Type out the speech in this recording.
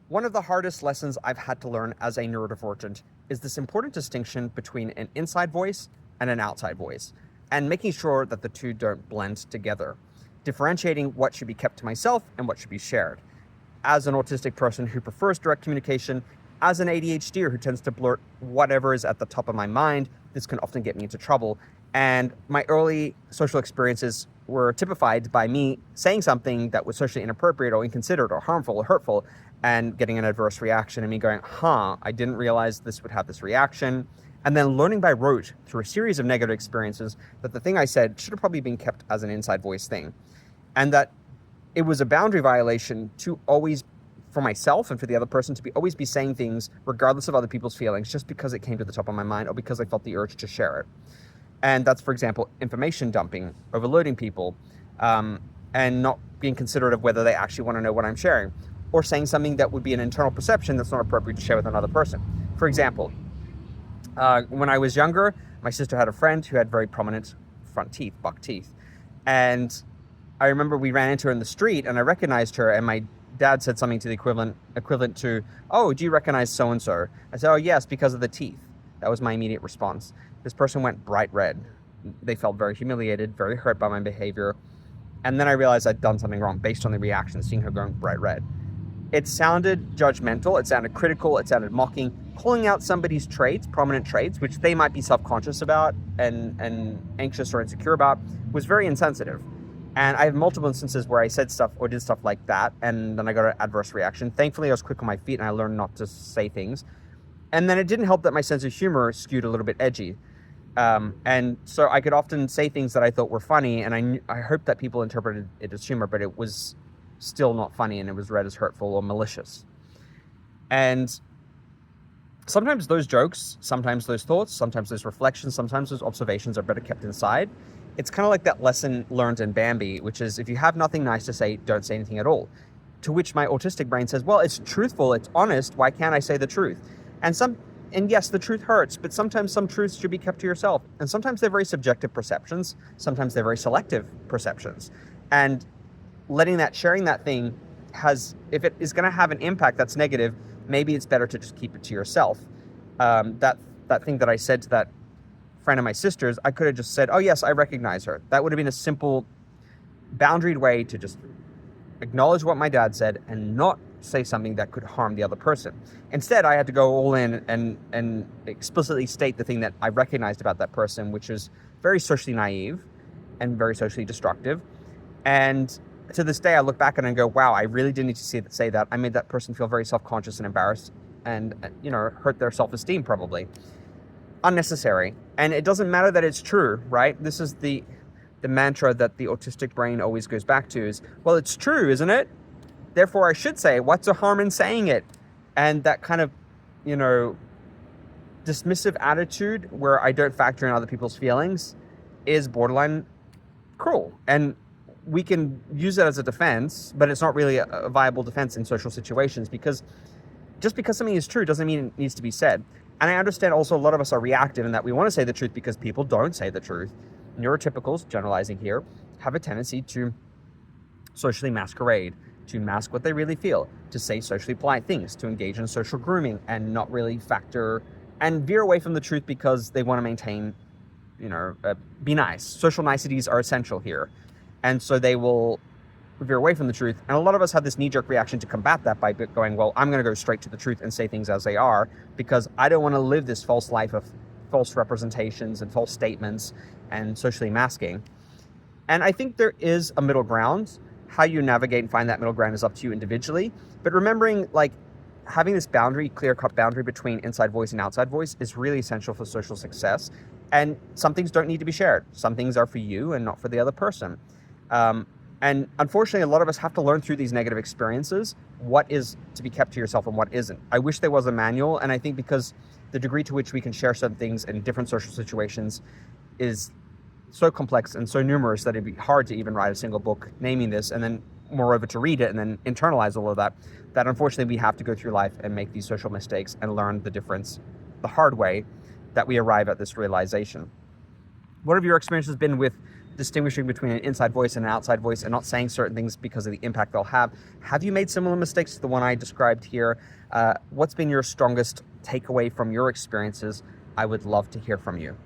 One of the hardest lessons I've had to learn as a neurodivergent is this important distinction between an inside voice and an outside voice, and making sure that the two don't blend together, differentiating what should be kept to myself and what should be shared. As an autistic person who prefers direct communication, as an ADHDer who tends to blurt whatever is at the top of my mind, this can often get me into trouble. And my early social experiences were typified by me saying something that was socially inappropriate or inconsiderate or harmful or hurtful and getting an adverse reaction and me going, I didn't realize this would have this reaction. And then learning by rote through a series of negative experiences that the thing I said should have probably been kept as an inside voice thing. And that it was a boundary violation to always, for myself and for the other person, to always be saying things regardless of other people's feelings just because it came to the top of my mind or because I felt the urge to share it. And that's, for example, information dumping, overloading people, and not being considerate of whether they actually want to know what I'm sharing, or saying something that would be an internal perception that's not appropriate to share with another person. For example, when I was younger, my sister had a friend who had very prominent front teeth, buck teeth. And I remember we ran into her in the street and I recognized her, and my dad said something to the equivalent to, "Oh, do you recognize so-and-so?" I said, "Oh, yes, because of the teeth." That was my immediate response. This person went bright red. They felt very humiliated, very hurt by my behavior. And then I realized I'd done something wrong based on the reaction, seeing her going bright red. It sounded judgmental, it sounded critical, it sounded mocking. Calling out somebody's traits, prominent traits, which they might be self-conscious about and anxious or insecure about, was very insensitive. And I have multiple instances where I said stuff or did stuff like that, and then I got an adverse reaction. Thankfully, I was quick on my feet and I learned not to say things. And then it didn't help that my sense of humor skewed a little bit edgy. And so I could often say things that I thought were funny, and I hoped that people interpreted it as humor, but it was still not funny, and it was read as hurtful or malicious. And sometimes those jokes, sometimes those thoughts, sometimes those reflections, sometimes those observations are better kept inside. It's kind of like that lesson learned in Bambi, which is if you have nothing nice to say, don't say anything at all. To which my autistic brain says, well, it's truthful, it's honest, why can't I say the truth? And yes, the truth hurts, but sometimes some truths should be kept to yourself. And sometimes they're very subjective perceptions. Sometimes they're very selective perceptions. And sharing that thing if it is going to have an impact that's negative, maybe it's better to just keep it to yourself. That thing that I said to that friend of my sister's, I could have just said, oh yes, I recognize her. That would have been a simple, boundaried way to just acknowledge what my dad said and not say something that could harm the other person. Instead, I had to go all in and explicitly state the thing that I recognized about that person, which is very socially naive and very socially destructive. And to this day, I look back and I go, wow, I really didn't need to say that. I made that person feel very self-conscious and embarrassed and, hurt their self-esteem probably. Unnecessary. And it doesn't matter that it's true, right? This is the mantra that the autistic brain always goes back to is, well, it's true, isn't it? Therefore, I should say, what's the harm in saying it? And that kind of, dismissive attitude where I don't factor in other people's feelings is borderline cruel. And we can use it as a defense, but it's not really a viable defense in social situations, because just because something is true doesn't mean it needs to be said. And I understand also a lot of us are reactive in that we want to say the truth because people don't say the truth. Neurotypicals, generalizing here, have a tendency to socially masquerade, to mask what they really feel, to say socially polite things, to engage in social grooming and not really factor and veer away from the truth because they want to maintain, be nice. Social niceties are essential here. And so they will veer away from the truth. And a lot of us have this knee-jerk reaction to combat that by going, well, I'm going to go straight to the truth and say things as they are because I don't want to live this false life of false representations and false statements and socially masking. And I think there is a middle ground. How you navigate and find that middle ground is up to you individually. But remembering, having this clear-cut boundary between inside voice and outside voice is really essential for social success. And some things don't need to be shared. Some things are for you and not for the other person. And unfortunately, a lot of us have to learn through these negative experiences what is to be kept to yourself and what isn't. I wish there was a manual, and I think because the degree to which we can share certain things in different social situations is so complex and so numerous that it'd be hard to even write a single book naming this, and then moreover to read it and then internalize all of that unfortunately we have to go through life and make these social mistakes and learn the difference the hard way that we arrive at this realization. What have your experiences been with distinguishing between an inside voice and an outside voice and not saying certain things because of the impact they'll have. Have you made similar mistakes to the one I described here? What's been your strongest takeaway from your experiences? I would love to hear from you.